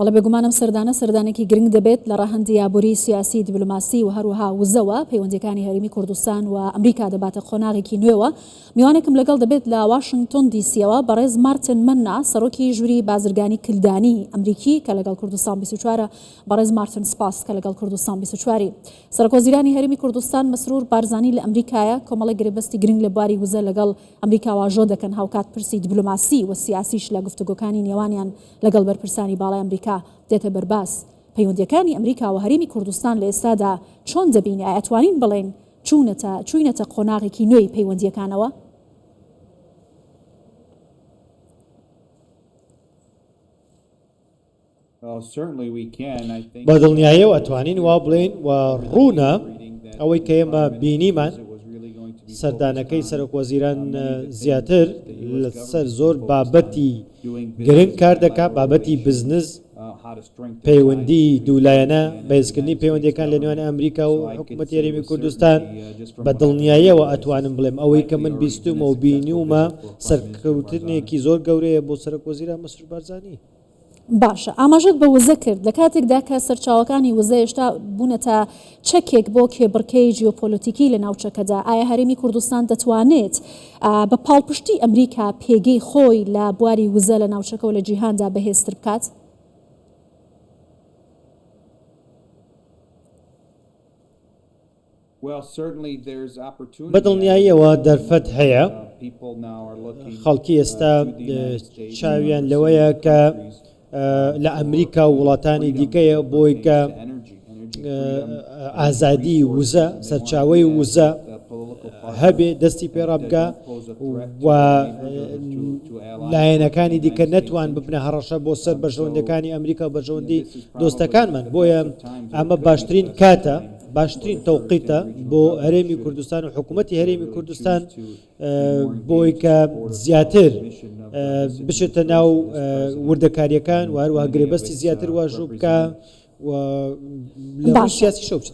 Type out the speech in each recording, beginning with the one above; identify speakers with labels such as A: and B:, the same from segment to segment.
A: بەڵێ بێگومانم سەردانێکی گرنگ دەبێت لە ڕاهەندی یابووری سیاسی دیبلۆماسی و هەروەها وزەوە پەیوەندیەکانی هەرێمی کوردستان و ئەمریکا دەباتە قۆناغێکی نوێوە. میوانێکم لەگەڵ دەبێت لە واشنگتن دیسیەوە بەڕێز مارتن مننا سەرۆکی ژووری بازرگانی کلدانی ئەمریکی کە لەگەڵ کوردستان 24 بەڕێز مارتن سپاس کە لەگەڵ کوردستان 24 سەرۆکوەزیرانی هەرێمی کوردستان مەسرور بارزانی لە ئەمریکایە کۆمەڵی گرێبەستی گرنگ لە بواری وزە لەگەڵ ئەمریکا واژۆ دەکەن هاوکات پرسی دیبلۆماسی و سیاسیش لە گفتوگۆکانی نێوانیان لەگەڵ بەرپرسانی باڵای ئەمریکا دێتە بەرباس. پەیوەندیەکانی ئەمریکا و هەرێمی کوردستان لە ئێستادا چۆن دەبینی؟ ئەتوانین بڵێن چوونەتە قۆناغێکی نوێی پەیوەندیەکانەوە؟
B: بە دڵنیاییەوە ئەتوانین وا بڵێن و ڕوونە ئەوەی کە ئێمە بینیمان سەردانەکەی سەرۆکوەزیران زیاتر لەسەر زۆر بابەتی گرنگ کار دەکات، بابەتی بزنس، پەیوەندی دوولایەنە بەهێزکردنی پەیوەندیەکان لە نێوان ئەمریکا و حکوومەتی هەرێمی کوردستان. بە دڵنیاییەوە ئەتوانم بڵێم ئەوەی کە من بیستومە و بینیومە سەرکەوتنێکی زۆر گەورەیە بۆ سەرۆکوەزیران مەسرور بارزانی.
A: باشە، ئاماژەت بە وزە کرد لە کاتێکدا کە سەرچاوەکانی وزە هێشتا بوونەتە چەکێک بۆ کێبڕکەی جیۆپۆلیتیکی لە ناوچەکەدا. ئایا هەرێمی کوردستان دەتوانێت بە پاڵپشتی ئەمریکا پێگەی خۆی لە بواری وزە لە ناوچەکە و لە جیهاندا بەهێزتر بکات؟
B: بەدڵنیاییەوە دەرفەت هەیە. خەڵکی ئێستا چاویان لەوەیە کە لە ئەمریکا و وڵاتانی دیکەیە بۆی کە ئازادی وزە، سەرچاوەی وزە هەبێ دەستی پێڕا بکە و لایەنەکانی دیکە نەتوان ببنە هەڕەشە بۆ سەر بەژەوەندەکانی ئەمریکا و بەژەوەندی دۆستەکانمان. بۆیە ئەمە باشترین کاتە، باشترین تەوقیتە بۆ هەرێمی کوردستان و حکوومەتی هەرێمی کوردستان بۆی کە زیاتر بچێتە ناو وردەکاریەکان و هەروەها گرێبەستی زیاتر واژوو بکە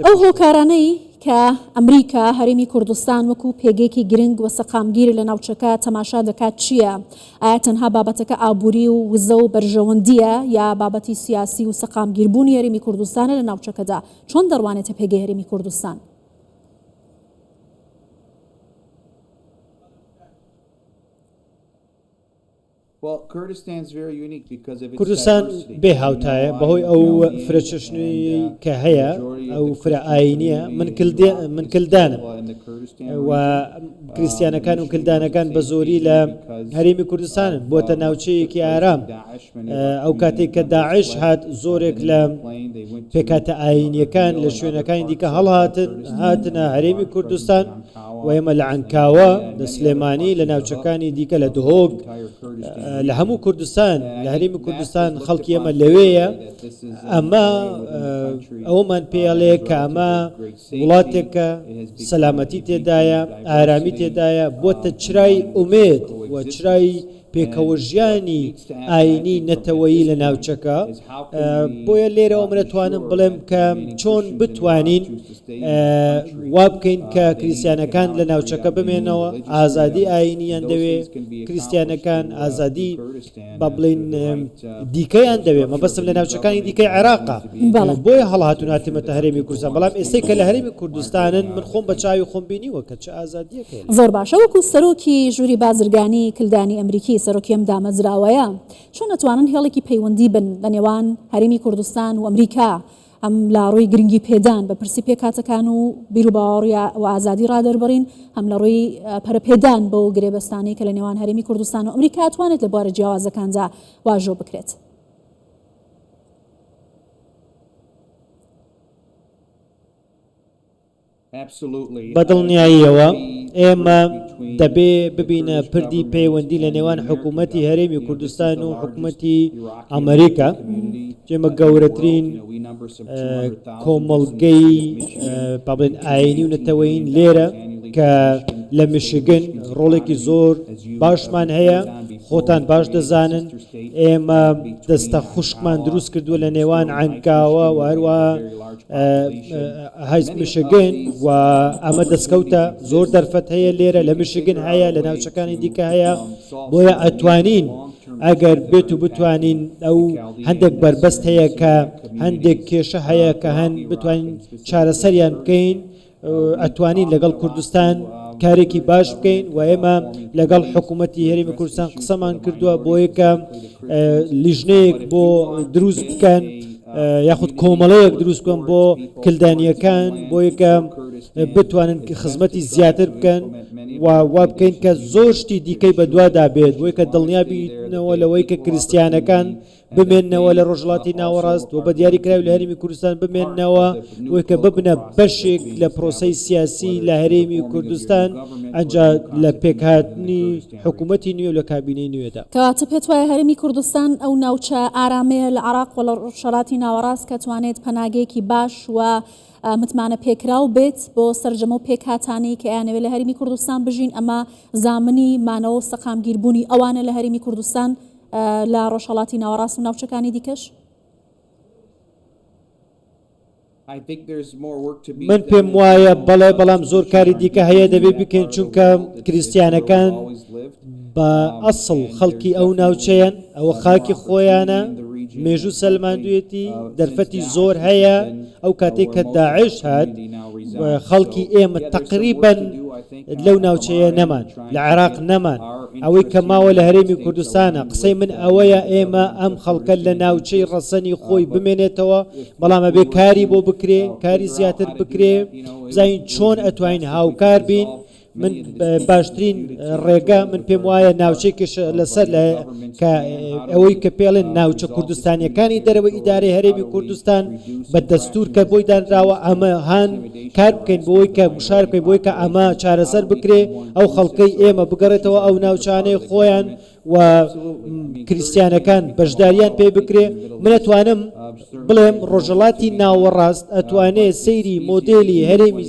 A: ئەو هۆکارانەی کە ئەمریکا هەرێمی کوردستان وەکو پێگەیەکی گرنگ وە سەقامگیر لە ناوچەکە تەماشا دەکات چییە؟ ئایا تەنها بابەتەکە ئابووری و وزە و بەرژەوەندیە یا بابەتی سیاسی و سەقامگیربوونی هەرێمی کوردستانە لە ناوچەکەدا؟ چۆن دەڕوانێتە پێگەی هەرێمی کوردستان؟
B: کوردستان بێ هاوتایە بەهۆی ئەو فرەچەشنووی کە هەیە، ئەو فرە ئاینیە. من کلدانم و کریسیانەکان و کلدانەکان بە زۆری لە هەرێمی کوردستانن بۆتە ناوچەیەکی ئارام. ئەو کاتێک کە داعش هات زۆرێک لە پێکاتە ئاینیەکان لە شوێنەکانی دیکە هاتنە هەرێمی کوردستان و ئێمە لە عنکاوە لە سلێمانی لە ناوچەکانی دیکە لە دهۆک لە هەموو کوردستان لە هەرێمی کوردستان خەڵکی ئەمە لەوەیە. ئەمە ئەومان پێڵەیە کە ئەمە وڵاتێکە سەلامەتی تێدایە، ئارامی تێدایە، بۆتە چرای ئومێد و چرای پێکەوە ژیانی ئاینی نەتەوەیی لە ناوچەکە. بۆیە لێرەوە منەتوانم بڵێم کە چۆن بتوانین وا بکەین کە کریسیانەکان لە ناوچەکە بمێنەوە، ئازادی ئاینیان دەوێ، کریسیانەکان ئازادی بە بڵین دیکەیان دەوێ، مەبەستم لە ناوچەکانی دیکەی عێراقا. بۆیە هەڵهاتوون هاتمەتە هەرێمی کوردستان. بەڵام ئێستەی کە لە هەرێمی کوردستانن من خۆم بە چاوی خۆم بینیوە کە چه ئازادیەکە.
A: زۆر باشە، وەکو سەرۆکی ژووری بازرگانی کلدانی ئەمریکی سەرۆکیم دامەزراوەیە، چۆن نەتوانن هێڵێکی پەیوەندی بن لە نێوان هەرێمی کوردستان و ئەمریکا ئەم لا ڕووی گرنگی پێدان بە پرسی پێکاتەکان و بیر و باوەڕ و ئازادی ڕادەربڕین، هەم لە ڕووی پەرەپێدان بۆ گرێبەستانی کە لە نێوان هەرێمی کوردستان و ئەمریکا توانێت لە بوارە جیاوازەکاندا واژۆ بکرێت؟
B: بەدڵنیاییەوە ئێمە دەبێ ببینە پردی پەیوەندی لە نێوان حکوومەتی هەرێمی کوردستان و حکوومەتی ئەمریکا. جێمە گەورەترین کۆمەڵگەی بابلێن ئاینی و نەتەوەیین لێرە کە لە میشیگن ڕۆڵێکی زۆر باشمان هەیە. خۆتان باش دەزانن ئێمە دەستە خوشکمان دروست کردووە لە نێوان عنکاوە و هەروەها هایز میشیگن و ئەمە دەستکەوتە زۆر دەرفەت هەیە لێرە لە میشیگن هەیە، لە ناوچەکانی دیکە هەیە. بۆیە ئەتوانین ئەگەر بێت و بتوانین ئەو هەندێک بربەست هەیە کە هەندێک کێشە هەیە کە بتوانین چارەسەریان بکەین ئەتوانین لەگەڵ کوردستان کارێکی باش بکەین و ئێمە لەگەڵ حکوومەتی هەرێمی کوردستان قسەمان کردووە بۆ یەکە لیژنەیەک بۆ دروست بکەن یاخود کۆمەڵەیەک دروست بکەن بۆ کلدانیەکان بۆ یەکە بتوانن خزمەتی زیاتر بکەن وا بکەین کە زۆر شتی دیکەی بە دوادا بێت بۆی کە دڵنیابینەوە لەوەی کە کریسیانەکان بمێننەوە لە ڕۆژهەڵاتی ناوەڕاست و بە دیاریکراوی لە هەرێمی کوردستان بمێننەوە بۆی کە ببنە بەشێک لە پرۆسەی سیاسی لە هەرێمی کوردستان ئەنجا لە پێکهاتنی حکوومەتی نوێ و لە کابینەی نوێدا
A: کەواتە پێت وایە هەرێمی کوردستان ئەو ناوچە ئارامەیە لە عێراق و لە شەڕاتی ناوەڕاست کە توانێت پەناگەیەکی باش و متمانە پێکراو بێت بۆ سەرجەمە و پێکهاتانی کە ئەیانەوێت لە هەرێمی کوردستان بژین ئەمە زامنی مانەوە سەقامگیربوونی ئەوانە لە هەرێمی کوردستان لە ڕۆژهەڵاتی ناوەڕاست و ناوچەکانی دیکەش
B: من پێم وایە بەڵێ بەڵام زۆر کاری دیکە هەیە دەبێت بکەین چونکە کریسیانەکان بە ئەسڵ خەڵکی ئەو ناوچەیەن ئەوە خاکی خۆیانە مێژوو سەلماندوێتی دەرفەتی زۆر هەیە ئەو کاتێک کە داعش هات خەڵکی ئێمە تقریباً لەو ناوچەیە نەمان لە عێراق نەمان ئەوەی کە ماوە لە هەرێمی کوردستانە قسەی من ئەوەیە ئێمە ئەم خەڵکە لە ناوچەی ڕەسەنی خۆی بمێنێتەوە بەڵامە بێ کاری بۆ بکرێ کاری زیاتر بکرێ بزانین چۆن ئەتوانین هاوکار بین من باشترین ڕێگە من پێم وایە ناوچێکش لەسەر کە ئەوەی کە پێڵێن ناوچە کوردستانیەکانی دەرەوە ئیدارەی هەرێمی کوردستان بە دەستور کە بۆی دانراوە ئەمە هاان کار بکەین بۆی کە گوشار بکەین بۆی کە ئەمە چارەسەر بکرێ ئەو خەڵکەی ئێمە بگەڕێتەوە ئەو ناوچانەی خۆیان و کریسیانەکان بەشداریان پێ بکرێ من ئەتوانم بڵێم ڕۆژهەڵاتی ناوەڕاست ئەتوانێت سەیری مۆدێلی هەرێمی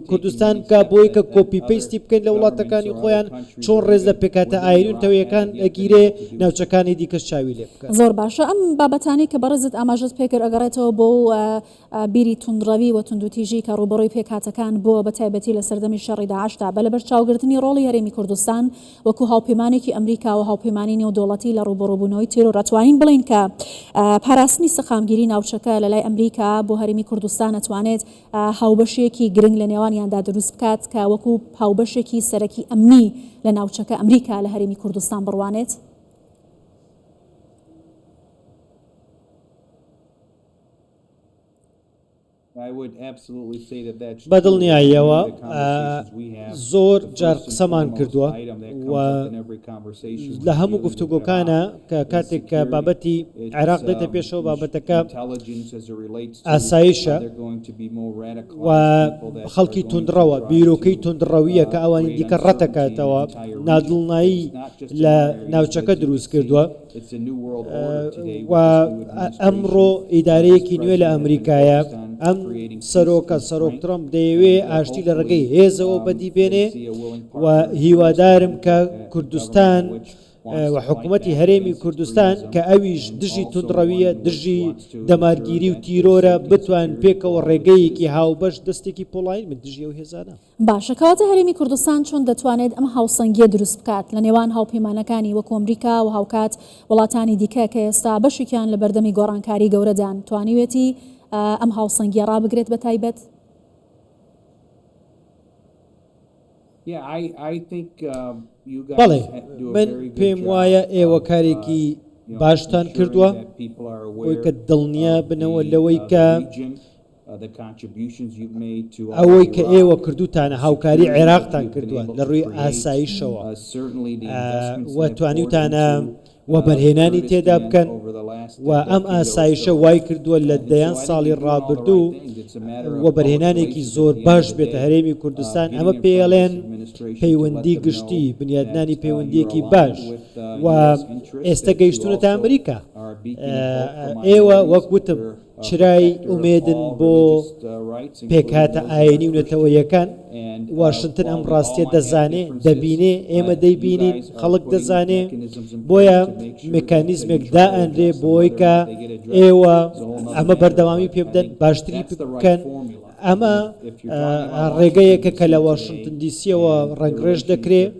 B: کوردستان بکە بۆی کە کۆپی پەیستی بکەین لە وڵاتەکانی خۆیان چۆن ڕێز لە پێکاتە ئایرونتەوەیەکان ئەگیرێ ناوچەکانی دیکەش چاوی لێ بکە
A: زۆر باشە ئەم بابەتانی کە بەڕێزت ئاماژەت پێکرد ئەگەڕێتەوە بۆ بیری توندڕەوی و توندوتیژی کە ڕوبەڕۆی پێکهاتەکان بۆ بە تایبەتی لە سەردەمی شەڕی داعشتا بە لەبەر چاوگرتنی ڕۆڵی هەرێمی کوردستان وەکو هاوپەیمانێکی ئەمریکا و هاوپەیمانی نێودوڵەتی لە ڕوبەڕۆبوونەوەی تێرۆر ئەتوانین بڵین کە پاراستنی سەخامگیری ناوچەکە لە لای ئەمریکا بۆ هەرێمی کوردستان ئەتوانێت هاوبەشێکی گرنگ لە نێوانیاندا دروست بکات کە وەکو هاوبەشێکی سەرەکی ئەمنی لە ناوچەکە ئەمریکا لە هەرێمی کوردستان بڕوانێت
B: بەدڵنیاییەوە زۆر جار قسەمان کردووە و لە هەموو گفتوگۆکانە کە کاتێک کە بابەتی عێراق دێتە پێشەوە بابەتەکە ئاسایشە و خەڵکی تونندڕەوە بیرۆکەی تونندڕەویە کە ئەوانی دیکە ڕەتەکاتەوە نادڵنایی لە ناوچەکە دروست کردووە و ئەمڕۆ ئیدارەیەکی نوێ لە ئەمریکایە ئەم سەرۆک ترامپ دەیەوێ ئاشتی لە ڕێگەی هێزەوە بەدیبێنێ و هیوادارم کە کوردستان و حکوومەتی هەرێمی کوردستان کە ئەویش دژی تونندڕەویە دژی دەمارگیری و تیرۆرە بتوان پێکەوە ڕێگەیەکی هاوبەش دەستێکی پۆڵین من دژی ئەو هێزانە
A: باشە کەواتە هەرێمی کوردستان چۆن دەتوانێت ئەم هاوسەنگیە دروست بکات لە نێوان هاوپەیمانەکانی وەکو ئەمریکا و هاوکات وڵاتانی دیکە کە ئێستا بەشێکیان لە بەردەمی گۆڕانکاری گەورەدان توانیوێتی ئەم هاوسەنگیە ڕابگرێت بە تایبەت
B: بەڵێ من پێم وایە ئێوە کارێکی باشتان کردووە بۆی کە دڵنیا بنەوە لەوەی کە ئەوەی کە ئێوە کردوتانە هاوکاری عێراقتان کردووە لە ڕووی ئاسایشەوە و توانیوتانە و بەرهێنانی تێدا بکەن و ئەم ئاسایشە وای کردووە لە دەیان ساڵی ڕابردوو و بەرهێنانێکی زۆر باش بێتە هەرێمی کوردستان ئەمە پێڵێن پەیوەندی گشتی بنیادنانی پەیوەندیەکی باش و ئێستا گەیشتونەتە ئەمریکا ئێوە وەک وتم چرای ئومێدن بۆ پێکهاتە ئاینی و نەتەوەیەکان واشنگتن ئەم ڕاستیە دەزانێ دەبینێ ئێمە دەیبینین خەڵک دەزانێ بۆیە مێکانیزمێک دائەنرێ بۆی کە ئێوە ئەمە بەردەوامی پێ بدەن باشتری بکەن ئەمە ڕێگەیەکە کە لە واشنگتن دیسیەوە ڕنگڕێژ دەکرێت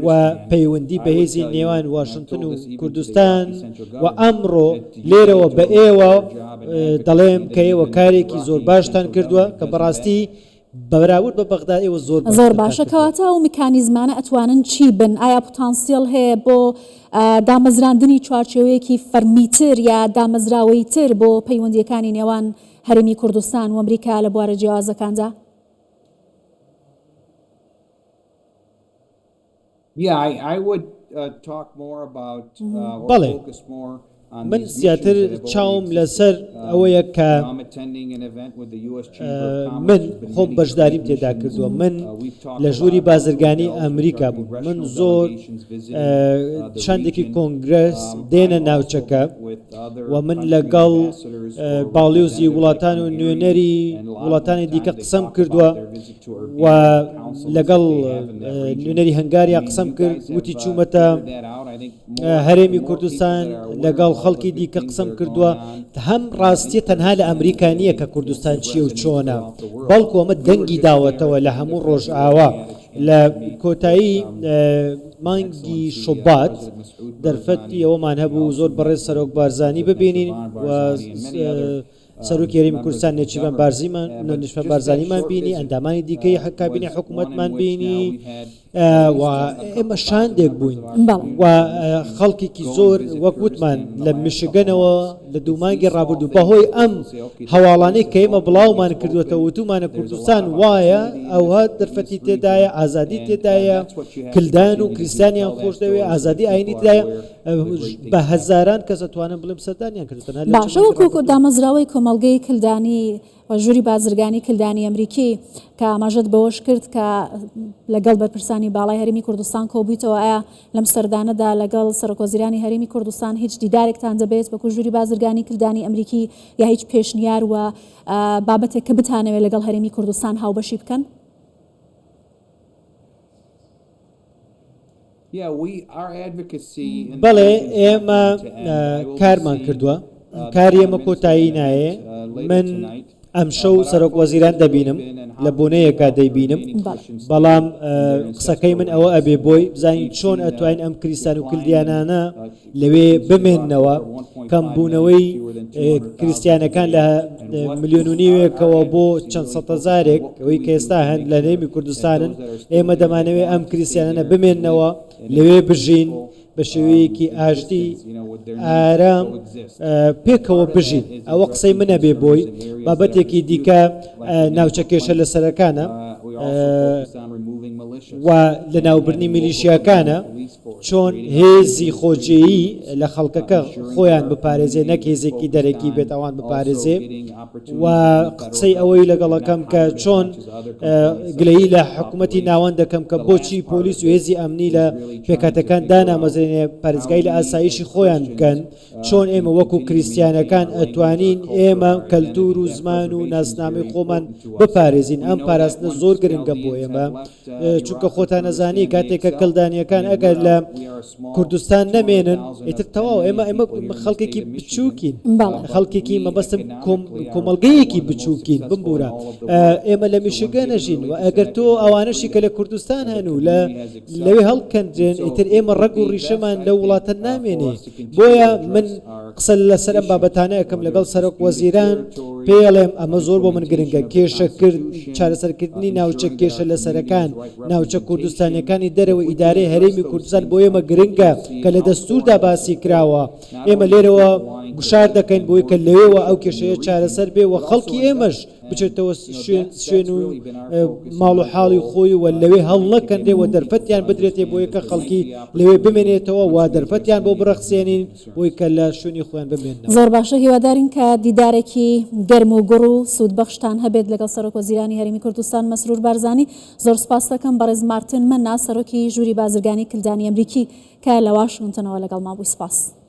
B: و پەیوەندی بەهێزی نێوان واشنگتن و کوردستان و ئەمڕۆ لێرەوە بە ئێوە دەڵێم کە ئێوە کارێکی زۆر باشتان کردووە کە بەڕاستی بەراورد بە بەغدا ئێوە
A: زۆر باشە کەواتە و میکانیزمانە ئەتوانن چی بن ئایا پۆتانسیۆل هەیە بۆ دامەزراندنی چوارچێوەیەکی فەرمیتر یا دامەزراوەی تر بۆ پەیوەندیەکانی نێوان هەرێمی کوردستان و ئەمریکا لە بوارە جیاوازەکاندا؟
B: بەڵێ من زیاتر چاوم لەسەر ئەوەیە کە من خۆم بەشداریم تێدا کردووە من لە ژووری بازرگانی ئەمریکا بووم من زۆر چەندێکی کۆنگرس دێنە ناوچەکە و من لەگەڵ باڵیۆزی وڵاتان و نوێنەری وڵاتانی دیکە قسەم کردووە و لەگەڵ نوێنەری هەنگاریا قسەم کرد وتی چوومەتە هەرێمی کوردستان لەگەڵ خەڵکی دیکە قسەم کردووە هەم ڕاستیە تەنها لە ئەمریکا نییە کە کوردستان چییە و چۆنە بەڵکو ئەمە دەنگی داوەتەوە لە هەموو ڕۆژئاوا لە کۆتایی مانگی شوبات دەرفەتی ئەوەمان هەبوو زۆر بەڕێز سەرۆک بارزانی ببینین و سەرۆکی هەرێمی کوردستان نێچیروان بارزیمان نیشتمان بارزانیمان بینی ئەندامانی دیکەی کابینی حکوومەتمان بینی و ئێمە شاندێک بووین و خەڵکێکی زۆر وەک وتمان لە میشگەنەوە لە دوومانگی ڕابردوو بەهۆی ئەم هەواڵانەی کە ئێمە بڵاومان کردوێتە وتومانە کوردستان وایە ئەوها دەرفەتی تێدایە ئازادی تێدایە کلدان و کریسیانیان خۆش دەوێت ئازادی ئاینی تێدایە بە هەزاران کەس ئەتوانن بڵێم سەردانیان کردوتەنها
A: باشە وەکو دامەزراوەی کۆمەڵگەی کلدانی و ژووری بازرگانی کلدانی ئەمریکی کە ئاماژەت بەوەش کرد کە لەگەڵ بەرپرسانی باڵای هەرێمی کوردستان کۆبوویتەوە ئایا لەم سەردانەدا لەگەڵ سەرۆکوەزیرانی هەرێمی کوردستان هیچ دیدارێکتان دەبێت وەکو ژووری بازرگانی کلدانی ئەمریکی یا هیچ پێشنیار و بابەتێک کە بتانەوێت لەگەڵ هەرێمی کوردستان هاوبەشی بکەن؟
B: بەڵێ ئێمە کارمان کردووە کاری ئێمە کۆتایی نایە من ئەم شەو سەرۆک وەزیران دەبینم لە بۆنەیەکا دەیبینم بەڵام قسەکەی من ئەوە ئەبێ بۆی بزانین چۆن ئەتوانین ئەم کریستان و کلدیانانە لەوێ بمێننەوە کەمبوونەوەی کریسیانەکان لە ملیۆن و نیوێکەوە بۆ چەند سەد هەزارێک ئەوەی کە ئێستا هەند لە نێمی کوردستانن ئێمە دەمانەوێت ئەم کریسیانانە بمێننەوە لەوێ بژین بە شێوەیەکی ئاشتی ئارام پێکەوە بژین ئەوە قسەی منە بێ بۆی بابەتێکی دیکە ناوچە کێشە لە سەرەکانە و لە ناوبردنی میلیشیاکانە چۆن هێزی خۆجێیی لە خەڵکەکە خۆیان بپارێزێ نەک هێزێکی دەرەکی بێت ئەوان بپارێزێ و قسەی ئەوەی لەگەڵەکەم کە چۆن گلەیی لە حکوومەتی ناوەند دەکەم کە بۆچی پۆلیس و هێزی ئەمنی لە پێکاتەکان دانامەزرێنێ پارێزگای لە ئاسایشی خۆیان بکەن چۆن ئێمە وەکو کریسیانەکان ئەتوانین ئێمە کەلتور و زمان و ناسنامەی خۆمان بپارێزین ئەم پاراستنە زۆر گرنگە بۆ ئێمە چونکە خۆتان نەزانی کاتێککە کلدانیەکان ئەگەر لە کوردستان نەمێنن ئیتر تەواو ئێمە خەڵکێکی بچووکین خەڵکێکی مەبەستم کۆمەڵگەیەکی بچووکین بمبورە ئێمە لە میشگە نەژین و ئەگەر تۆ ئەوانەشی کە لە کوردستان هەنوو لەوێ هەڵکەندرێن ئیتر ئێمە ڕەگ و ڕیشەمان لە وڵاتە نامێنێ بۆیە من قسە لەسەر ئەم بابەتانە ئەەکەم لەگەڵ سەرۆک وەزیران پێڵێم ئەمە زۆر بۆ من گرنگە کێشە کرد چارەسەرکردنی ناوچە کێشە لە سەرەکان ناوچە کوردستانیەکانی دەرەوە ئیدارەی هەرێمی کوردستان بۆ ئێمە گرنگە کە لە دەستوردا باسی کراوە ئێمە لێرەوە گوشار دەکەین بۆی کە لەوێەوە ئەو کێشەیە چارەسەر بێ و خەڵکی ئێمەش بچێتەوە شوێن و ماڵ و حاڵی خۆی و لەوێ هەڵ نەکەندێ و دەرفەتیان بدرێتێ بۆ یەکە خەڵکی لەوێ بمێنێتەوە و دەرفەتیان بۆ بڕەخسێنین بۆی کە لە شوێنی خۆیان بمێنن.
A: زۆر باشە هیوادارین کە دیدارێکی گەرم و گوڕ و سوودبەخشتان هەبێت لەگەڵ سەرۆکوەزیرانی هەرێمی کوردستان مەسرور بارزانی. زۆر سپاس دەکەم بەڕێز مارتن مەنا سەرۆکی ژووری بازرگانی کلدانی ئەمریکی کە لە واشنگتنەوە لەگەڵ ما بووی. سپاس.